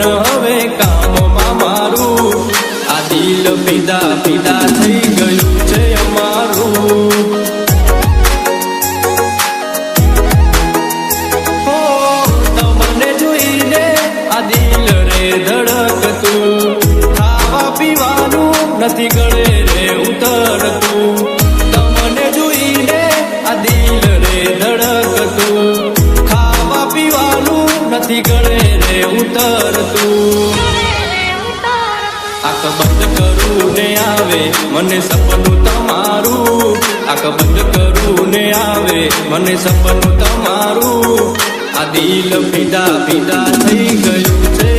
મન હવે કામમાં મારું, આ દિલ પીડા પીડા થઈ ગયું છે અમારું. તમને જોઈને આ દિલ રે ધડકતું, ખાવા પીવાનું નથી ગળે રે ઉતરતું. તમને જોઈને આ દિલ રે ધડકતું, ખાવા પીવાનું નથી ગળે રે ઉતરતું. આંખ બંધ કરું ને આવે મને સપનું તમારું, આંખ બંધ કરું ને આવે મને સપનું તમારું. આ દિલ પીડા પીડા થઈ ગયું છે